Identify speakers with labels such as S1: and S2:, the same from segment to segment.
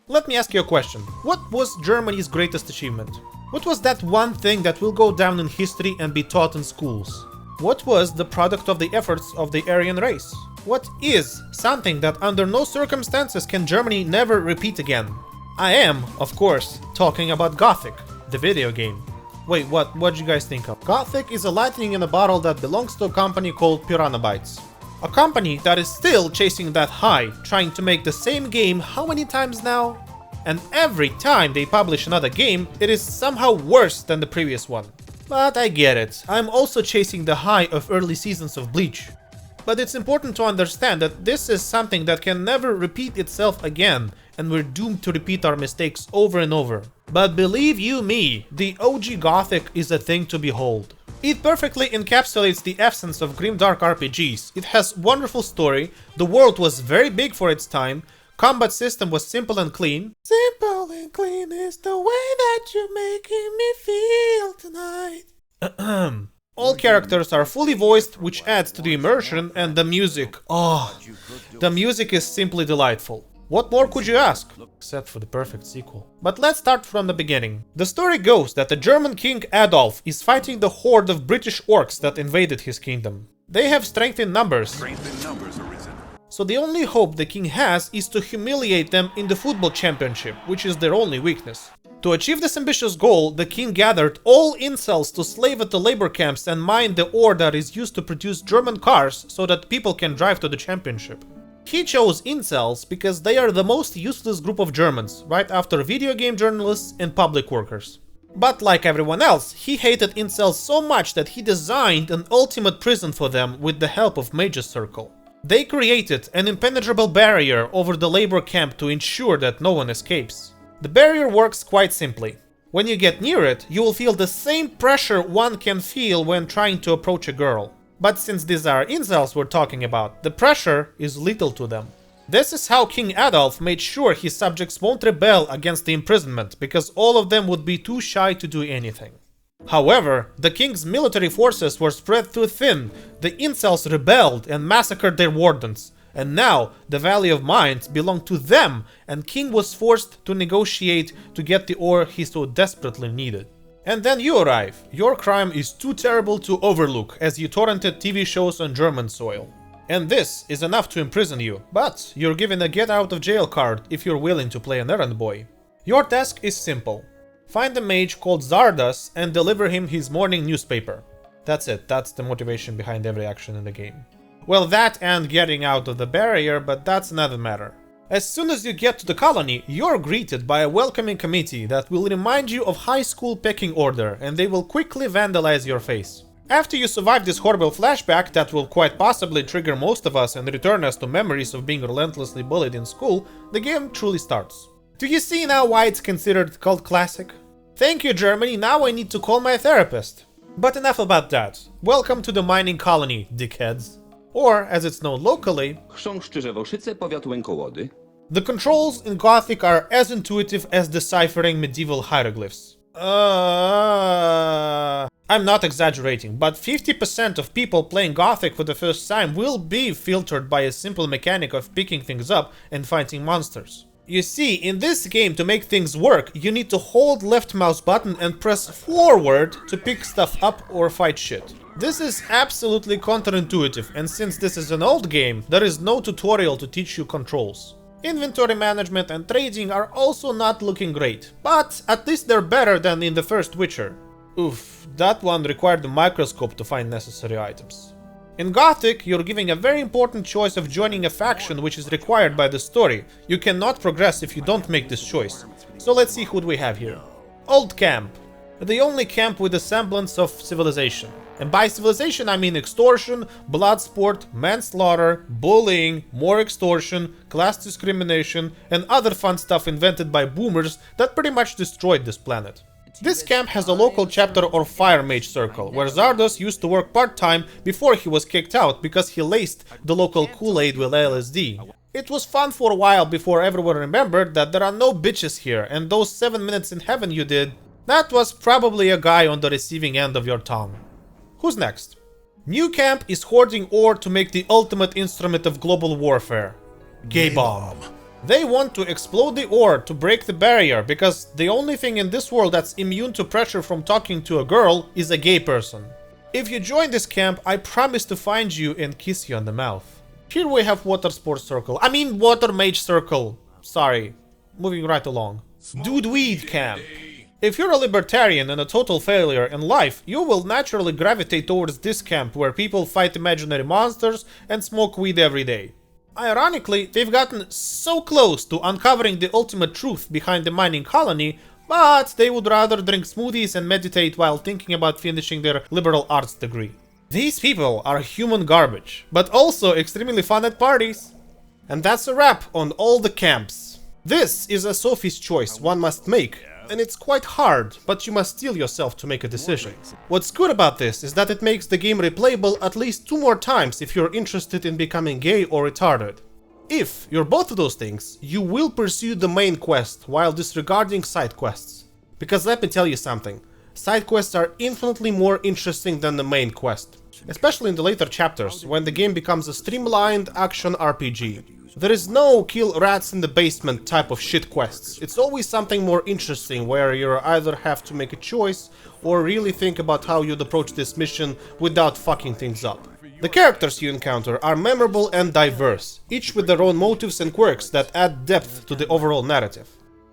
S1: Let me ask you a question. What was Germany's greatest achievement? What was that one thing that will go down in history and be taught in schools? What was the product of the efforts of the Aryan race? What is something that under no circumstances can Germany never repeat again? I am, of course, talking about Gothic, the video game. Wait, what do you guys think of? Gothic is a lightning in a bottle that belongs to a company called Piranha Bytes. A company that is still chasing that high, trying to make the same game how many times now? And every time they publish another game, it is somehow worse than the previous one. But I get it, I'm also chasing the high of early seasons of Bleach. But it's important to understand that this is something that can never repeat itself again, and we're doomed to repeat our mistakes over and over. But believe you me, the OG Gothic is a thing to behold. It perfectly encapsulates the essence of grimdark RPGs. It has wonderful story, the world was very big for its time, combat system was simple and clean. Simple and clean is the way that you're making me feel tonight. All characters are fully voiced, which adds to the immersion, and the music. Oh, the music is simply delightful. What more could you ask? Except for the perfect sequel. But let's start from the beginning. The story goes that the German king Adolf is fighting the horde of British orcs that invaded his kingdom. They have strength in numbers. So the only hope the king has is to humiliate them in the football championship, which is their only weakness. To achieve this ambitious goal, the king gathered all incels to slave at the labor camps and mine the ore that is used to produce German cars so that people can drive to the championship. He chose incels because they are the most useless group of Germans, right after video game journalists and public workers. But like everyone else, he hated incels so much that he designed an ultimate prison for them with the help of Mage's Circle. They created an impenetrable barrier over the labor camp to ensure that no one escapes. The barrier works quite simply. When you get near it, you will feel the same pressure one can feel when trying to approach a girl. But since these are incels we're talking about, the pressure is little to them. This is how King Adolf made sure his subjects won't rebel against the imprisonment, because all of them would be too shy to do anything. However, the king's military forces were spread too thin, the incels rebelled and massacred their wardens, and now the Valley of Mines belonged to them, and king was forced to negotiate to get the ore he so desperately needed. And then you arrive. Your crime is too terrible to overlook, as you torrented TV shows on German soil. And this is enough to imprison you, but you're given a get out of jail card if you're willing to play an errand boy. Your task is simple. Find a mage called Zardas and deliver him his morning newspaper. That's it, that's the motivation behind every action in the game. Well, that and getting out of the barrier, but that's another matter. As soon as you get to the colony, you're greeted by a welcoming committee that will remind you of high school pecking order, and they will quickly vandalize your face. After you survive this horrible flashback that will quite possibly trigger most of us and return us to memories of being relentlessly bullied in school, the game truly starts. Do you see now why it's considered cult classic? Thank you, Germany, now I need to call my therapist. But enough about that. Welcome to the mining colony, dickheads. Or, as it's known locally, the controls in Gothic are as intuitive as deciphering medieval hieroglyphs. I'm not exaggerating, but 50% of people playing Gothic for the first time will be filtered by a simple mechanic of picking things up and fighting monsters. You see, in this game, to make things work, you need to hold left mouse button and press forward to pick stuff up or fight shit. This is absolutely counterintuitive, and since this is an old game, there is no tutorial to teach you controls. Inventory management and trading are also not looking great, but at least they're better than in the first Witcher. Oof, that one required a microscope to find necessary items. In Gothic, you're given a very important choice of joining a faction which is required by the story. You cannot progress if you don't make this choice. So let's see who we have here. Old Camp. The only camp with a semblance of civilization. And by civilization I mean extortion, blood sport, manslaughter, bullying, more extortion, class discrimination, and other fun stuff invented by boomers that pretty much destroyed this planet. This camp has a local chapter or Fire Mage Circle, where Zardos used to work part-time before he was kicked out because he laced the local Kool-Aid with LSD. It was fun for a while before everyone remembered that there are no bitches here, and those 7 minutes in heaven you did, that was probably a guy on the receiving end of your tongue. Who's next? New Camp is hoarding ore to make the ultimate instrument of global warfare. Gay Bomb. They want to explode the ore to break the barrier because the only thing in this world that's immune to pressure from talking to a girl is a gay person. If you join this camp, I promise to find you and kiss you on the mouth. Here we have water sports circle. I mean water mage circle. Sorry. Moving right along. Dude weed camp. If you're a libertarian and a total failure in life, you will naturally gravitate towards this camp where people fight imaginary monsters and smoke weed every day. Ironically, they've gotten so close to uncovering the ultimate truth behind the mining colony, but they would rather drink smoothies and meditate while thinking about finishing their liberal arts degree. These people are human garbage, but also extremely fun at parties. And that's a wrap on all the camps. This is a Sophie's choice one must make, and it's quite hard, but you must steel yourself to make a decision. What's good about this is that it makes the game replayable at least 2 more times if you're interested in becoming gay or retarded. If you're both of those things, you will pursue the main quest while disregarding side quests. Because let me tell you something, side quests are infinitely more interesting than the main quest. Especially in the later chapters, when the game becomes a streamlined action RPG. There is no kill rats in the basement type of shit quests. It's always something more interesting where you either have to make a choice or really think about how you'd approach this mission without fucking things up. The characters you encounter are memorable and diverse, each with their own motives and quirks that add depth to the overall narrative.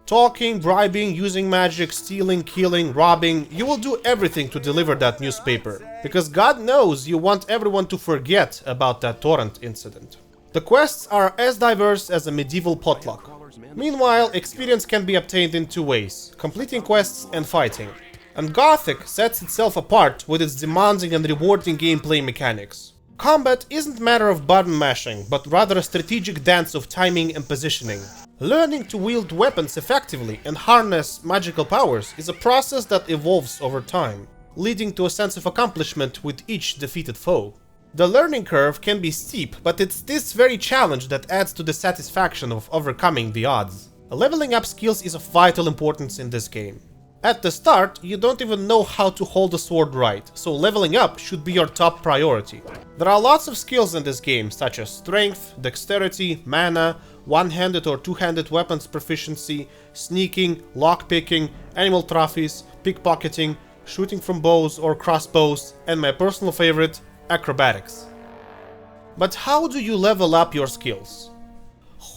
S1: Talking, bribing, using magic, stealing, killing, robbing, you will do everything to deliver that newspaper, because God knows you want everyone to forget about that torrent incident. The quests are as diverse as a medieval potluck. Meanwhile, experience can be obtained in 2 ways, completing quests and fighting. And Gothic sets itself apart with its demanding and rewarding gameplay mechanics. Combat isn't a matter of button mashing, but rather a strategic dance of timing and positioning. Learning to wield weapons effectively and harness magical powers is a process that evolves over time, leading to a sense of accomplishment with each defeated foe. The learning curve can be steep, but it's this very challenge that adds to the satisfaction of overcoming the odds. Leveling up skills is of vital importance in this game. At the start, you don't even know how to hold a sword right, so leveling up should be your top priority. There are lots of skills in this game, such as strength, dexterity, mana, one-handed or two-handed weapons proficiency, sneaking, lockpicking, animal trophies, pickpocketing, shooting from bows or crossbows, and my personal favorite, acrobatics. But how do you level up your skills?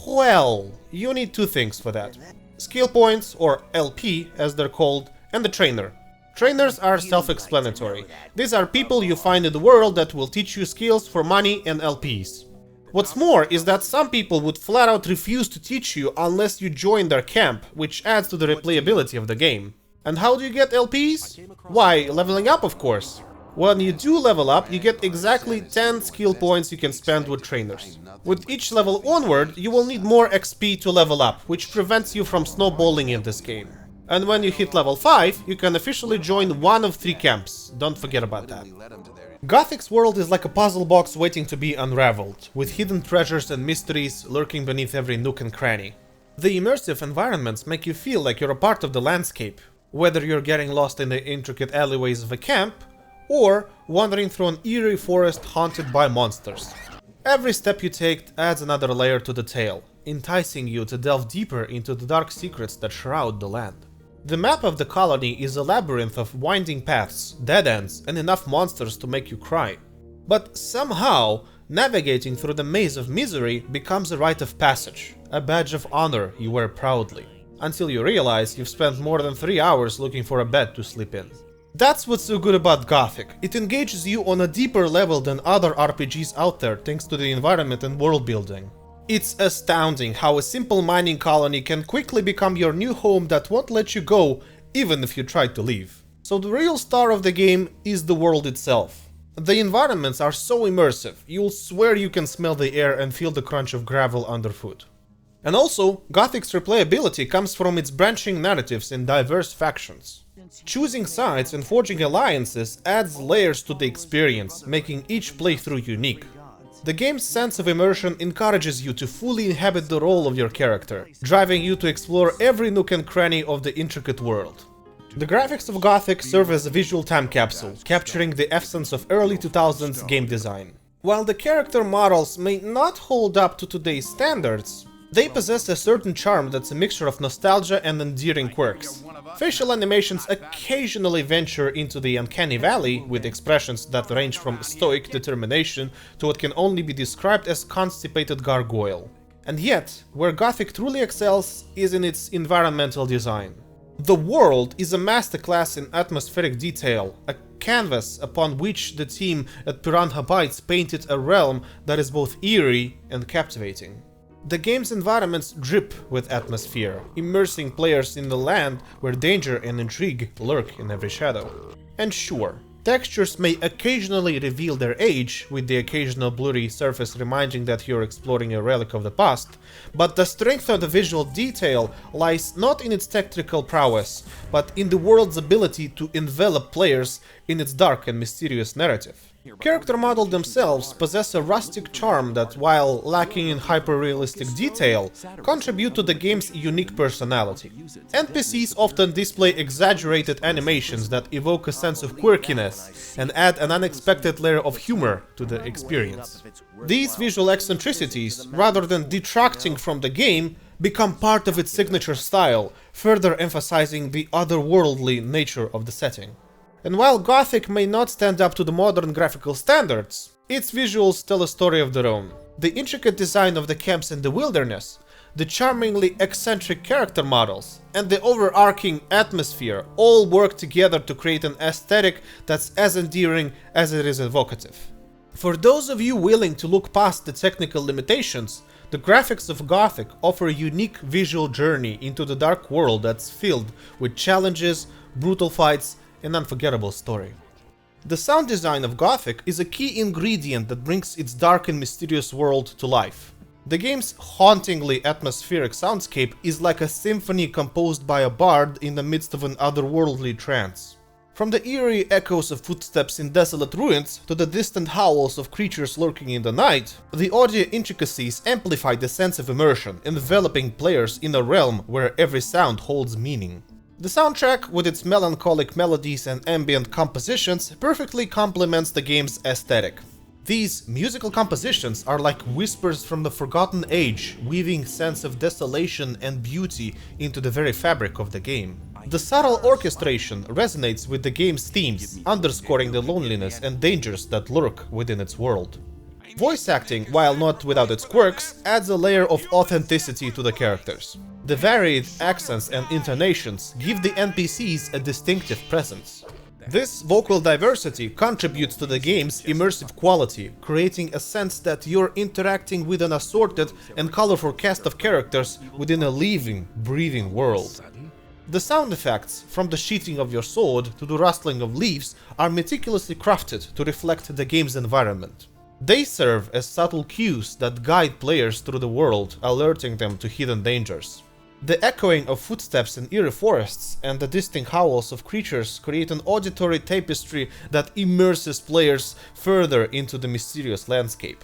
S1: Well, you need 2 things for that. Skill points, or LP as they're called, and the trainer. Trainers are self-explanatory. These are people you find in the world that will teach you skills for money and LPs. What's more is that some people would flat out refuse to teach you unless you join their camp, which adds to the replayability of the game. And how do you get LPs? Why, leveling up of course. When you do level up, you get exactly 10 skill points you can spend with trainers. With each level onward, you will need more XP to level up, which prevents you from snowballing in this game. And when you hit level 5, you can officially join one of 3 camps, don't forget about that. Gothic's world is like a puzzle box waiting to be unraveled, with hidden treasures and mysteries lurking beneath every nook and cranny. The immersive environments make you feel like you're a part of the landscape, whether you're getting lost in the intricate alleyways of a camp, or wandering through an eerie forest haunted by monsters. Every step you take adds another layer to the tale, enticing you to delve deeper into the dark secrets that shroud the land. The map of the colony is a labyrinth of winding paths, dead ends, and enough monsters to make you cry. But somehow, navigating through the maze of misery becomes a rite of passage, a badge of honor you wear proudly, until you realize you've spent more than 3 hours looking for a bed to sleep in. That's what's so good about Gothic. It engages you on a deeper level than other RPGs out there thanks to the environment and world building. It's astounding how a simple mining colony can quickly become your new home that won't let you go even if you try to leave. So the real star of the game is the world itself. The environments are so immersive, you'll swear you can smell the air and feel the crunch of gravel underfoot. And also, Gothic's replayability comes from its branching narratives in diverse factions. Choosing sides and forging alliances adds layers to the experience, making each playthrough unique. The game's sense of immersion encourages you to fully inhabit the role of your character, driving you to explore every nook and cranny of the intricate world. The graphics of Gothic serve as a visual time capsule, capturing the essence of early 2000s game design. While the character models may not hold up to today's standards, They possess a certain charm that's a mixture of nostalgia and endearing quirks. Facial animations occasionally venture into the uncanny valley, with expressions that range from stoic determination to what can only be described as constipated gargoyle. And yet, where Gothic truly excels is in its environmental design. The world is a masterclass in atmospheric detail, a canvas upon which the team at Piranha Bytes painted a realm that is both eerie and captivating. The game's environments drip with atmosphere, immersing players in the land where danger and intrigue lurk in every shadow. And sure, textures may occasionally reveal their age, with the occasional blurry surface reminding that you're exploring a relic of the past, but the strength of the visual detail lies not in its technical prowess, but in the world's ability to envelop players in its dark and mysterious narrative. Character models themselves possess a rustic charm that, while lacking in hyper-realistic detail, contribute to the game's unique personality. NPCs often display exaggerated animations that evoke a sense of quirkiness and add an unexpected layer of humor to the experience. These visual eccentricities, rather than detracting from the game, become part of its signature style, further emphasizing the otherworldly nature of the setting. And while Gothic may not stand up to the modern graphical standards, its visuals tell a story of their own. The intricate design of the camps in the wilderness, the charmingly eccentric character models, and the overarching atmosphere all work together to create an aesthetic that's as endearing as it is evocative. For those of you willing to look past the technical limitations, the graphics of Gothic offer a unique visual journey into the dark world that's filled with challenges, brutal fights, an unforgettable story. The sound design of Gothic is a key ingredient that brings its dark and mysterious world to life. The game's hauntingly atmospheric soundscape is like a symphony composed by a bard in the midst of an otherworldly trance. From the eerie echoes of footsteps in desolate ruins to the distant howls of creatures lurking in the night, the audio intricacies amplify the sense of immersion, enveloping players in a realm where every sound holds meaning. The soundtrack, with its melancholic melodies and ambient compositions, perfectly complements the game's aesthetic. These musical compositions are like whispers from the forgotten age, weaving sense of desolation and beauty into the very fabric of the game. The subtle orchestration resonates with the game's themes, underscoring the loneliness and dangers that lurk within its world. Voice acting, while not without its quirks, adds a layer of authenticity to the characters. The varied accents and intonations give the NPCs a distinctive presence. This vocal diversity contributes to the game's immersive quality, creating a sense that you're interacting with an assorted and colorful cast of characters within a living, breathing world. The sound effects, from the sheathing of your sword to the rustling of leaves, are meticulously crafted to reflect the game's environment. They serve as subtle cues that guide players through the world, alerting them to hidden dangers. The echoing of footsteps in eerie forests and the distinct howls of creatures create an auditory tapestry that immerses players further into the mysterious landscape.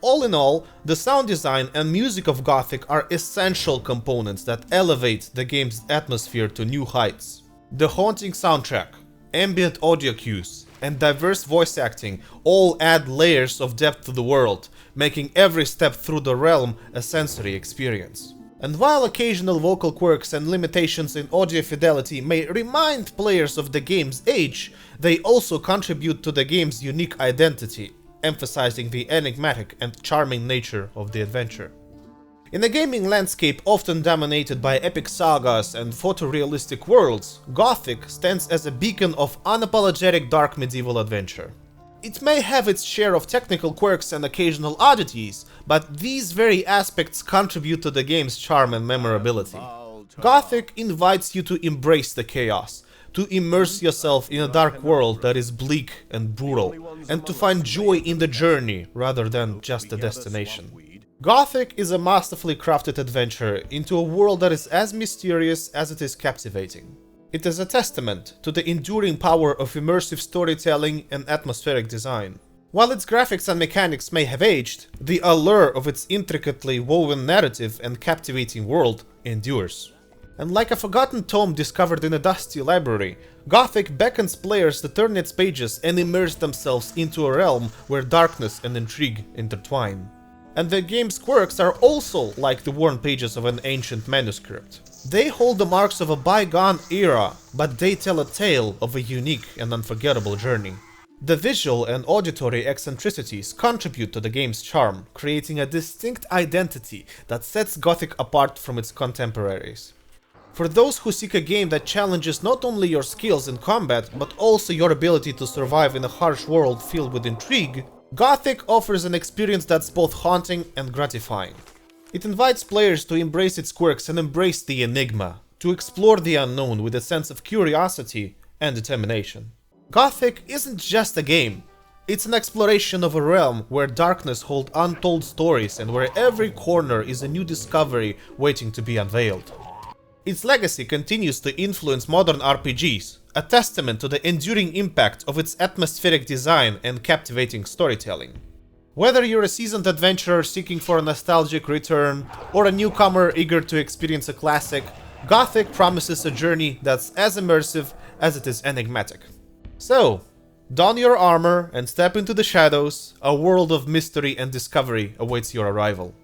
S1: All in all, the sound design and music of Gothic are essential components that elevate the game's atmosphere to new heights. The haunting soundtrack, ambient audio cues, and diverse voice acting all add layers of depth to the world, making every step through the realm a sensory experience. And while occasional vocal quirks and limitations in audio fidelity may remind players of the game's age, they also contribute to the game's unique identity, emphasizing the enigmatic and charming nature of the adventure. In a gaming landscape often dominated by epic sagas and photorealistic worlds, Gothic stands as a beacon of unapologetic dark medieval adventure. It may have its share of technical quirks and occasional oddities, but these very aspects contribute to the game's charm and memorability. Gothic invites you to embrace the chaos, to immerse yourself in a dark world that is bleak and brutal, and to find joy in the journey rather than just a destination. Gothic is a masterfully crafted adventure into a world that is as mysterious as it is captivating. It is a testament to the enduring power of immersive storytelling and atmospheric design. While its graphics and mechanics may have aged, the allure of its intricately woven narrative and captivating world endures. And like a forgotten tome discovered in a dusty library, Gothic beckons players to turn its pages and immerse themselves into a realm where darkness and intrigue intertwine. And the game's quirks are also like the worn pages of an ancient manuscript. They hold the marks of a bygone era, but they tell a tale of a unique and unforgettable journey. The visual and auditory eccentricities contribute to the game's charm, creating a distinct identity that sets Gothic apart from its contemporaries. For those who seek a game that challenges not only your skills in combat, but also your ability to survive in a harsh world filled with intrigue, Gothic offers an experience that's both haunting and gratifying. It invites players to embrace its quirks and embrace the enigma, to explore the unknown with a sense of curiosity and determination. Gothic isn't just a game, it's an exploration of a realm where darkness holds untold stories and where every corner is a new discovery waiting to be unveiled. Its legacy continues to influence modern RPGs, a testament to the enduring impact of its atmospheric design and captivating storytelling. Whether you're a seasoned adventurer seeking for a nostalgic return, or a newcomer eager to experience a classic, Gothic promises a journey that's as immersive as it is enigmatic. So, don your armor and step into the shadows, a world of mystery and discovery awaits your arrival.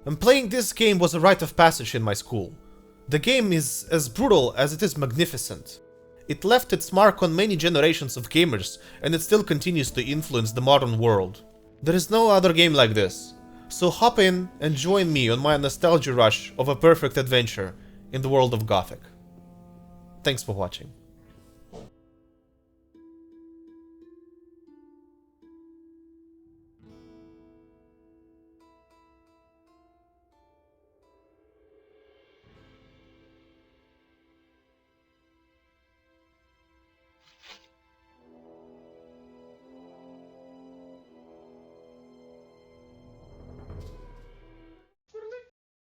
S1: And playing this game was a rite of passage in my school. The game is as brutal as it is magnificent. It left its mark on many generations of gamers, and it still continues to influence the modern world. There is no other game like this, so hop in and join me on my nostalgia rush of a perfect adventure in the world of Gothic. Thanks for watching.